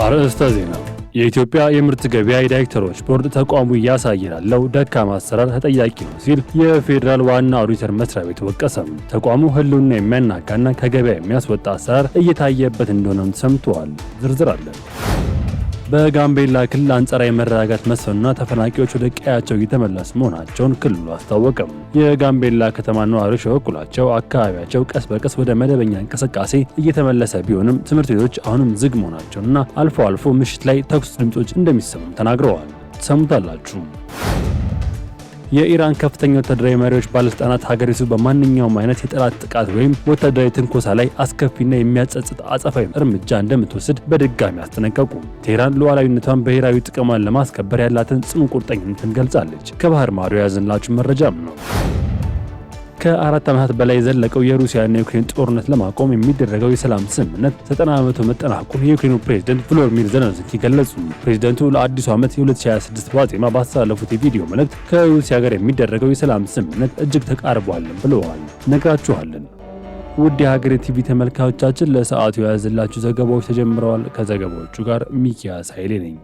አርዕስተ ዜና። የኢትዮጵያ የምርት ገበያ ዳይሬክተሮች ቦርድ ተቋሙ እያሳየ ላለው ደካማ አሰራር ተጠያቂ ነው ሲል የፌዴራል ዋና ኦዲተር መስሪያ ቤት ወቀሰም። ተቋሙ ህልውና የሚያናጋና ከገበያ የሚያስወጣ አሰራር እየታየበት እንደሆነም ሰምተዋል። ዝርዝር አለ። በጋምቤላ ክልል አንጻራዊ መረጋጋት መስፈንና ተፈናቃዮች ወደ ቀያቸው እየተመለሱ መሆናቸውን ክልሉ አስታወቀም። የጋምቤላ ከተማ ነዋሪዎች በበኩላቸው አካባቢያቸው ቀስ በቀስ ወደ መደበኛ እንቅስቃሴ እየተመለሰ ቢሆንም ትምህርት ቤቶች አሁንም ዝግ መሆናቸውና አልፎ አልፎ ምሽት ላይ ተኩስ ድምጾች እንደሚሰሙም ተናግረዋል። ሰሙታላችሁ። የኢራን ከፍተኛ ወታደራዊ መሪዎች ባለስልጣናት ሀገሪቱ በማንኛውም አይነት የጠላት ጥቃት ወይም ወታደራዊ ትንኮሳ ላይ አስከፊና የሚያጸጽት አጸፋዊ እርምጃ እንደምትወስድ በድጋሚ አስጠነቀቁ። ቴህራን ሉዓላዊነቷን ብሔራዊ ጥቅሟን ለማስከበር ያላትን ጽኑ ቁርጠኝነትን ገልጻለች። ከባህር ማዶ የያዝንላችሁ መረጃም ነው። ከ4 ዓመታት በላይ የዘለቀው የሩሲያና የዩክሬን ጦርነት ለማቆም የሚደረገው የሰላም ስምምነት 90% መጠናቀቁን የዩክሬኑ ፕሬዝዳንት ቮሎዲሚር ዜሌንስኪ ገለጹ። ፕሬዝዳንቱ ለአዲሱ ዓመት የ2026 ዋዜማ ባስተላለፉት የቪዲዮ መልእክት ከሩሲያ ጋር የሚደረገው የሰላም ስምምነት እጅግ ተቃርቧል ብለዋል። ነግራችኋለን። ውድ የሀገሬ ቲቪ ተመልካቾቻችን ለሰዓቱ የያዝላችሁ ዘገባዎች ተጀምረዋል። ከዘገባዎቹ ጋር ሚኪያስ ኃይሌ ነኝ።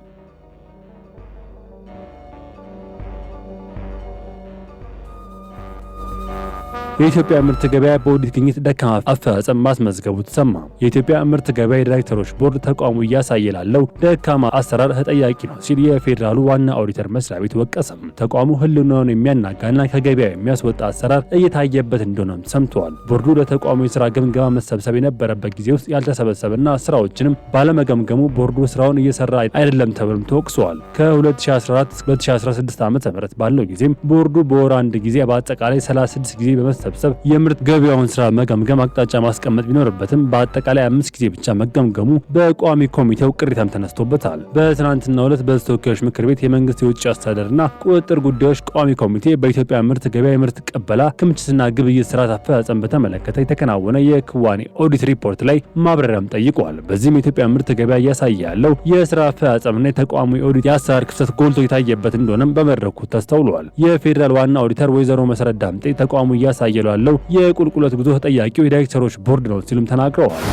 የኢትዮጵያ ምርት ገበያ በኦዲት ግኝት ደካማ አፈጻጸም ማስመዝገቡ ተሰማ። የኢትዮጵያ ምርት ገበያ ዳይሬክተሮች ቦርድ ተቋሙ እያሳየ ላለው ደካማ አሰራር ተጠያቂ ነው ሲል የፌዴራሉ ዋና ኦዲተር መስሪያ ቤት ወቀሰም። ተቋሙ ህልውናውን የሚያናጋና ከገበያ የሚያስወጣ አሰራር እየታየበት እንደሆነም ሰምተዋል። ቦርዱ ለተቋሙ የስራ ግምገማ መሰብሰብ የነበረበት ጊዜ ውስጥ ያልተሰበሰበና ስራዎችንም ባለመገምገሙ ቦርዱ ስራውን እየሰራ አይደለም ተብሎም ተወቅሰዋል። ከ2014-2016 ዓ.ም ባለው ጊዜም ቦርዱ በወር አንድ ጊዜ በአጠቃላይ 36 ጊዜ በመሰብሰብ የምርት ገበያውን ስራ መገምገም አቅጣጫ ማስቀመጥ ቢኖርበትም በአጠቃላይ 5 ጊዜ ብቻ መገምገሙ በቋሚ ኮሚቴው ቅሬታም ተነስቶበታል። በትናንትናው ዕለት በተወካዮች ምክር ቤት የመንግስት የውጭ አስተዳደርና ቁጥጥር ጉዳዮች ቋሚ ኮሚቴ በኢትዮጵያ ምርት ገበያ የምርት ቅበላ ክምችትና ግብይት ስርዓት አፈጻጸም በተመለከተ የተከናወነ የክዋኔ ኦዲት ሪፖርት ላይ ማብራሪያም ጠይቋል። በዚህም የኢትዮጵያ ምርት ገበያ እያሳየ ያለው የስራ አፈጻጸምና የተቋሙ የኦዲት የአሰራር ክፍተት ጎልቶ የታየበት እንደሆነም በመድረኩ ተስተውሏል። የፌዴራል ዋና ኦዲተር ወይዘሮ መሰረት ዳምጤ ተቋሙ እያሳየ ያለው የቁልቁለት ጉዞ ተጠያቂው የዳይሬክተሮች ቦርድ ነው ሲሉም ተናግረዋል።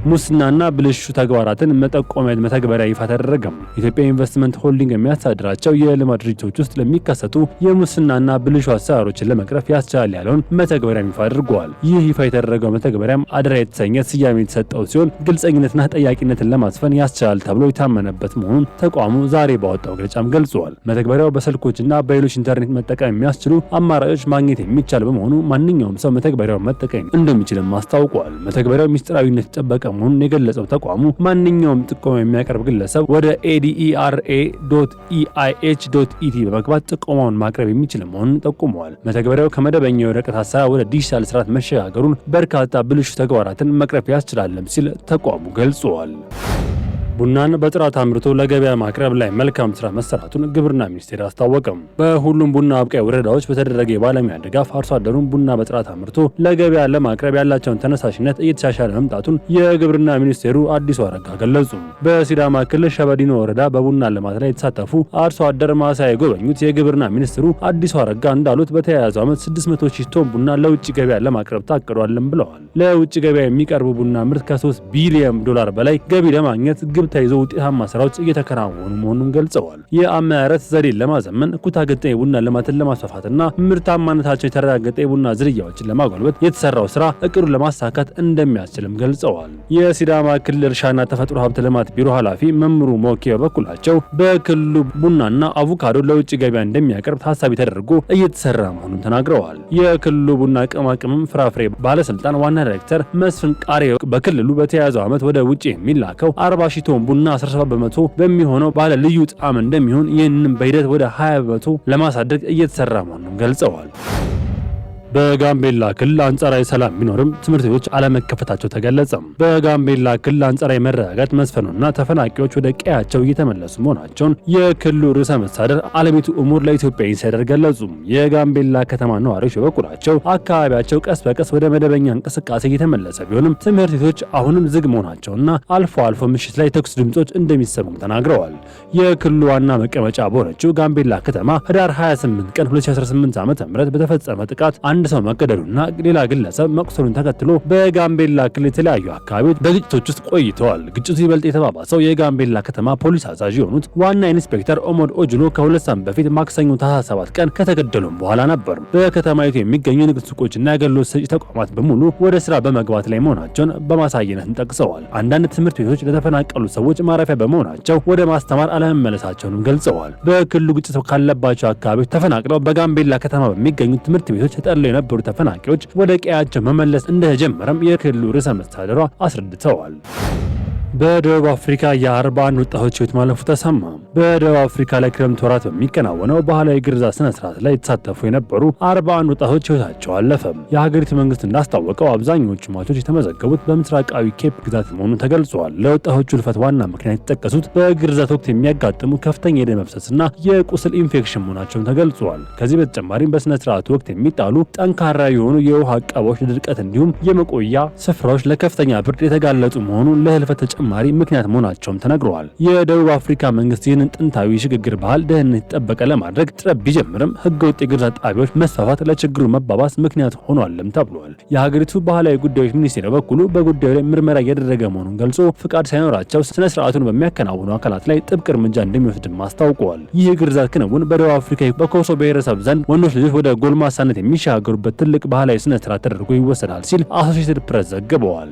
ሙስናና ብልሹ ተግባራትን መጠቆሚያ መተግበሪያ ይፋ ተደረገም። ኢትዮጵያ ኢንቨስትመንት ሆልዲንግ የሚያስተዳድራቸው የልማት ድርጅቶች ውስጥ ለሚከሰቱ የሙስናና ብልሹ አሰራሮችን ለመቅረፍ ያስችላል ያለውን መተግበሪያ ይፋ አድርገዋል። ይህ ይፋ የተደረገው መተግበሪያም አደራ የተሰኘ ስያሜ የተሰጠው ሲሆን ግልጸኝነትና ተጠያቂነትን ለማስፈን ያስችላል ተብሎ የታመነበት መሆኑን ተቋሙ ዛሬ ባወጣው መግለጫም ገልጿል። መተግበሪያው በስልኮችና በሌሎች ኢንተርኔት መጠቀም የሚያስችሉ አማራጮች ማግኘት የሚቻል በመሆኑ ማንኛውም ሰው መተግበሪያውን መጠቀም እንደሚችልም አስታውቋል። መተግበሪያው ሚስጥራዊነት የተጠበቀ መሆኑን የገለጸው ተቋሙ ማንኛውም ጥቆማ የሚያቀርብ ግለሰብ ወደ adera.eih.et በመግባት ጥቆማውን ማቅረብ የሚችል መሆኑን ጠቁመዋል። መተግበሪያው ከመደበኛ የወረቀት አሰራር ወደ ዲጂታል ስርዓት መሸጋገሩን በርካታ ብልሹ ተግባራትን መቅረፍ ያስችላልም ሲል ተቋሙ ገልጿል። ቡናን በጥራት አምርቶ ለገበያ ማቅረብ ላይ መልካም ስራ መሰራቱን ግብርና ሚኒስቴር አስታወቀም። በሁሉም ቡና አብቃይ ወረዳዎች በተደረገ የባለሙያ ድጋፍ አርሶ አደሩን ቡና በጥራት አምርቶ ለገበያ ለማቅረብ ያላቸውን ተነሳሽነት እየተሻሻለ መምጣቱን የግብርና ሚኒስቴሩ አዲሱ አረጋ ገለጹ። በሲዳማ ክልል ሸበዲኖ ወረዳ በቡና ልማት ላይ የተሳተፉ አርሶ አደር ማሳ የጎበኙት የግብርና ሚኒስትሩ አዲሱ አረጋ እንዳሉት በተያያዘው ዓመት 600,000 ቶን ቡና ለውጭ ገበያ ለማቅረብ ታቅዷልም ብለዋል። ለውጭ ገበያ የሚቀርቡ ቡና ምርት ከ3 ቢሊዮን ዶላር በላይ ገቢ ለማግኘት ተይዞ ውጤታማ ስራዎች እየተከናወኑ መሆኑን ገልጸዋል። የአመራረት ዘዴን ለማዘመን ኩታ ገጠም የቡና ልማትን ለማስፋፋትና ምርታማነታቸው የተረጋገጠ የቡና ዝርያዎችን ለማጎልበት የተሰራው ስራ እቅዱን ለማሳካት እንደሚያስችልም ገልጸዋል። የሲዳማ ክልል እርሻና ተፈጥሮ ሀብት ልማት ቢሮ ኃላፊ መምሩ ሞኬ በበኩላቸው በክልሉ ቡናና አቮካዶ ለውጭ ገበያ እንደሚያቀርብ ታሳቢ ተደርጎ እየተሰራ መሆኑን ተናግረዋል። የክልሉ ቡና ቅመማ ፍራፍሬ ባለስልጣን ዋና ዳይሬክተር መስፍን ቃሬ በክልሉ በተያያዘው ዓመት ወደ ውጭ የሚላከው 40,000 ቶን ቡና 17% በሚሆነው ባለ ልዩ ጣዕም እንደሚሆን ይህንን በሂደት ወደ 20% ለማሳደግ እየተሰራ መሆኑን ገልጸዋል። በጋምቤላ ክልል አንጻራዊ ሰላም ቢኖርም ትምህርት ቤቶች አለመከፈታቸው ተገለጸ። በጋምቤላ ክልል አንጻራዊ መረጋጋት መስፈኑና ተፈናቃዮች ወደ ቀያቸው እየተመለሱ መሆናቸውን የክልሉ ርዕሰ መስተዳድር አለሚቱ ኡሙር ለኢትዮጵያ ኢንሳይደር ገለጹ። የጋምቤላ ከተማ ነዋሪዎች በበኩላቸው አካባቢያቸው ቀስ በቀስ ወደ መደበኛ እንቅስቃሴ እየተመለሰ ቢሆንም ትምህርት ቤቶች አሁንም ዝግ መሆናቸውና አልፎ አልፎ ምሽት ላይ ተኩስ ድምጾች እንደሚሰሙም ተናግረዋል። የክልሉ ዋና መቀመጫ በሆነችው ጋምቤላ ከተማ ህዳር 28 ቀን 2018 ዓ.ም በተፈጸመ ጥቃት አንድ ሰው መገደሉና ሌላ ግለሰብ መቁሰሉን ተከትሎ በጋምቤላ ክልል የተለያዩ አካባቢዎች በግጭቶች ውስጥ ቆይተዋል። ግጭቱ ይበልጥ የተባባሰው የጋምቤላ ከተማ ፖሊስ አዛዥ የሆኑት ዋና ኢንስፔክተር ኦሞድ ኦጅሎ ከ2 ሳምንት በፊት ማክሰኞ ታህሳስ 7 ቀን ከተገደሉም በኋላ ነበር። በከተማይቱ የሚገኙ የንግድ ሱቆችና የአገልግሎት ሰጪ ተቋማት በሙሉ ወደ ስራ በመግባት ላይ መሆናቸውን በማሳየነትም ጠቅሰዋል። አንዳንድ ትምህርት ቤቶች ለተፈናቀሉ ሰዎች ማረፊያ በመሆናቸው ወደ ማስተማር አለመመለሳቸውንም ገልጸዋል። በክልሉ ግጭት ካለባቸው አካባቢዎች ተፈናቅለው በጋምቤላ ከተማ በሚገኙ ትምህርት ቤቶች ተጠልለው የነበሩ ተፈናቃዮች ወደ ቀያቸው መመለስ እንደተጀመረም የክልሉ ርዕሰ መስተዳድሯ አስረድተዋል። በደቡብ አፍሪካ የ41 ወጣቶች ሕይወት ማለፉ ተሰማ። በደቡብ አፍሪካ ላይ ክረምት ወራት በሚከናወነው ባህላዊ ግርዛት ስነ ስርዓት ላይ የተሳተፉ የነበሩ 41 ወጣቶች ሕይወታቸው አለፈ። የሀገሪቱ መንግስት እንዳስታወቀው አብዛኞቹ ሟቾች የተመዘገቡት በምስራቃዊ ኬፕ ግዛት መሆኑን ተገልጿል። ለወጣቶቹ ሕልፈት ዋና ምክንያት የተጠቀሱት በግርዛት ወቅት የሚያጋጥሙ ከፍተኛ የደም መፍሰስና የቁስል ኢንፌክሽን መሆናቸውን ተገልጿል። ከዚህ በተጨማሪም በስነ ስርዓቱ ወቅት የሚጣሉ ጠንካራ የሆኑ የውሃ አቀባዎች ለድርቀት እንዲሁም የመቆያ ስፍራዎች ለከፍተኛ ብርድ የተጋለጡ መሆኑን ለሕልፈት ተጨማሪ ምክንያት መሆናቸውም ተነግረዋል። የደቡብ አፍሪካ መንግስት ይህንን ጥንታዊ ሽግግር ባህል ደህንነት የተጠበቀ ለማድረግ ጥረት ቢጀምርም ህገወጥ የግርዛት ጣቢያዎች መስፋፋት ለችግሩ መባባስ ምክንያት ሆኗልም ተብሏል። የሀገሪቱ ባህላዊ ጉዳዮች ሚኒስቴር በበኩሉ በጉዳዩ ላይ ምርመራ እያደረገ መሆኑን ገልጾ ፍቃድ ሳይኖራቸው ስነ ስርዓቱን በሚያከናውኑ አካላት ላይ ጥብቅ እርምጃ እንደሚወስድም አስታውቀዋል። ይህ የግርዛት ክንውን በደቡብ አፍሪካ በኮሶ ብሔረሰብ ዘንድ ወንዶች ልጆች ወደ ጎልማሳነት የሚሻገሩበት ትልቅ ባህላዊ ስነ ስርዓት ተደርጎ ይወሰዳል ሲል አሶሺየትድ ፕሬስ ዘግበዋል።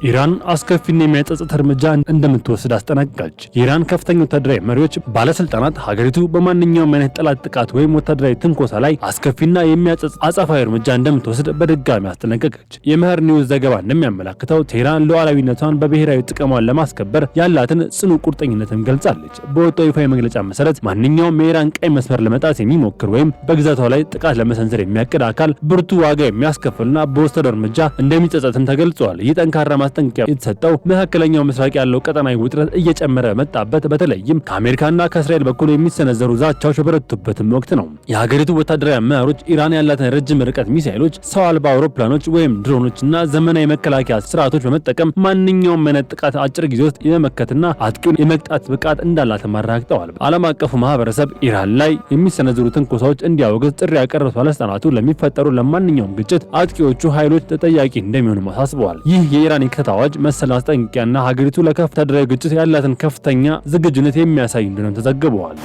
ኢራን አስከፊና የሚያጸጽት እርምጃ እንደምትወስድ አስጠነቀቀች። የኢራን ከፍተኛ ወታደራዊ መሪዎች ባለስልጣናት ሀገሪቱ በማንኛውም አይነት ጠላት ጥቃት ወይም ወታደራዊ ትንኮሳ ላይ አስከፊና የሚያጸጽት አጸፋዊ እርምጃ እንደምትወስድ በድጋሚ አስጠነቀቀች። የመህር ኒውስ ዘገባ እንደሚያመላክተው ቴህራን ሉዓላዊነቷን በብሔራዊ ጥቅሟን ለማስከበር ያላትን ጽኑ ቁርጠኝነትም ገልጻለች። በወጣው ይፋዊ መግለጫ መሰረት ማንኛውም የኢራን ቀይ መስመር ለመጣስ የሚሞክር ወይም በግዛቷ ላይ ጥቃት ለመሰንዘር የሚያቅድ አካል ብርቱ ዋጋ የሚያስከፍልና በወሰደው እርምጃ እንደሚጸጸትም ተገልጿል። ይህ ጠንካራ ማስጠንቀቂያ የተሰጠው መካከለኛው ምስራቅ ያለው ቀጠናዊ ውጥረት እየጨመረ መጣበት በተለይም ከአሜሪካና ከእስራኤል በኩል የሚሰነዘሩ ዛቻዎች በበረቱበትም ወቅት ነው። የሀገሪቱ ወታደራዊ አመራሮች ኢራን ያላትን ረጅም ርቀት ሚሳኤሎች፣ ሰው አልባ አውሮፕላኖች ወይም ድሮኖችና ዘመናዊ መከላከያ ስርዓቶች በመጠቀም ማንኛውም አይነት ጥቃት አጭር ጊዜ ውስጥ የመመከትና አጥቂውን የመቅጣት ብቃት እንዳላትም አረጋግጠዋል። ዓለም አቀፉ ማህበረሰብ ኢራን ላይ የሚሰነዘሩ ትንኮሳዎች እንዲያወግዝ ጥሪ ያቀረቡት ባለስልጣናቱ ለሚፈጠሩ ለማንኛውም ግጭት አጥቂዎቹ ኃይሎች ተጠያቂ እንደሚሆኑ አሳስበዋል። ይህ የኢራን አዋጅ መሰል ማስጠንቀቂያና ሀገሪቱ ለከፍተኛ ወታደራዊ ግጭት ያላትን ከፍተኛ ዝግጁነት የሚያሳይ እንደሆነ ተዘግበዋል።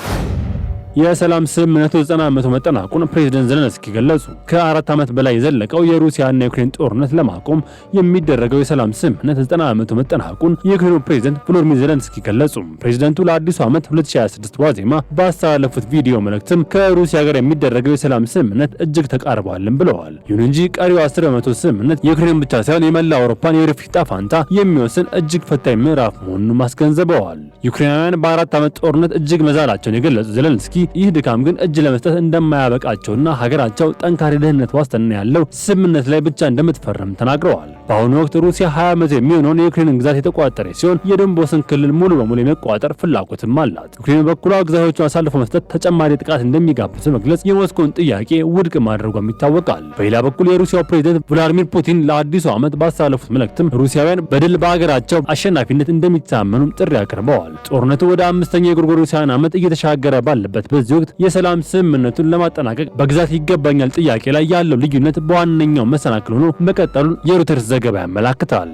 የሰላም ስምምነቱ 90% መጠናቁን ፕሬዝዳንት ዘለንስኪ ገለጹ። ከ4 ዓመት በላይ የዘለቀው የሩሲያና የዩክሬን ጦርነት ለማቆም የሚደረገው የሰላም ስምምነት 90% መጠናቁን የዩክሬኑ ፕሬዝዳንት ቮሎዲሚር ዘለንስኪ ገለጹ። ፕሬዝዳንቱ ለአዲሱ ዓመት 2026 ዋዜማ ባስተላለፉት ቪዲዮ መልእክትም ከሩሲያ ጋር የሚደረገው የሰላም ስምምነት እጅግ ተቃርቧልም ብለዋል። ይሁን እንጂ ቀሪው 10% ስምምነት የዩክሬን ብቻ ሳይሆን የመላ አውሮፓን የወደፊት ዕጣ ፈንታ የሚወስን እጅግ ፈታኝ ምዕራፍ መሆኑን አስገንዝበዋል። ዩክሬናውያን በ4 ዓመት ጦርነት እጅግ መዛላቸውን የገለጹ ዘለንስኪ ይህ ድካም ግን እጅ ለመስጠት እንደማያበቃቸውና ሀገራቸው ጠንካራ ደህንነት ዋስትና ያለው ስምምነት ላይ ብቻ እንደምትፈርም ተናግረዋል። በአሁኑ ወቅት ሩሲያ 20 ዓመት የሚሆነውን የዩክሬንን ግዛት የተቆጣጠረች ሲሆን የዶንባስን ክልል ሙሉ በሙሉ የመቆጣጠር ፍላጎትም አላት። ዩክሬን በኩሏ ግዛቶቿን አሳልፎ መስጠት ተጨማሪ ጥቃት እንደሚጋብዝ በመግለጽ የሞስኮን ጥያቄ ውድቅ ማድረጓም ይታወቃል። በሌላ በኩል የሩሲያው ፕሬዝዳንት ቭላዲሚር ፑቲን ለአዲሱ ዓመት ባስተላለፉት መልእክትም ሩሲያውያን በድል በሀገራቸው አሸናፊነት እንደሚታመኑም ጥሪ አቅርበዋል። ጦርነቱ ወደ 5ኛ የጎርጎሮሳውያን ዓመት እየተሻገረ ባለበት በዚህ ወቅት የሰላም ስምምነቱን ለማጠናቀቅ በግዛት ይገባኛል ጥያቄ ላይ ያለው ልዩነት በዋነኛው መሰናክል ሆኖ መቀጠሉን የሮይተርስ ዘገባ ያመለክታል።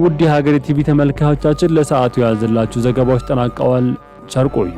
ውድ የሀገሬ ቲቪ ተመልካቾቻችን ለሰዓቱ ያዘላችሁ ዘገባዎች ተጠናቀዋል። ቸር ቆዩ።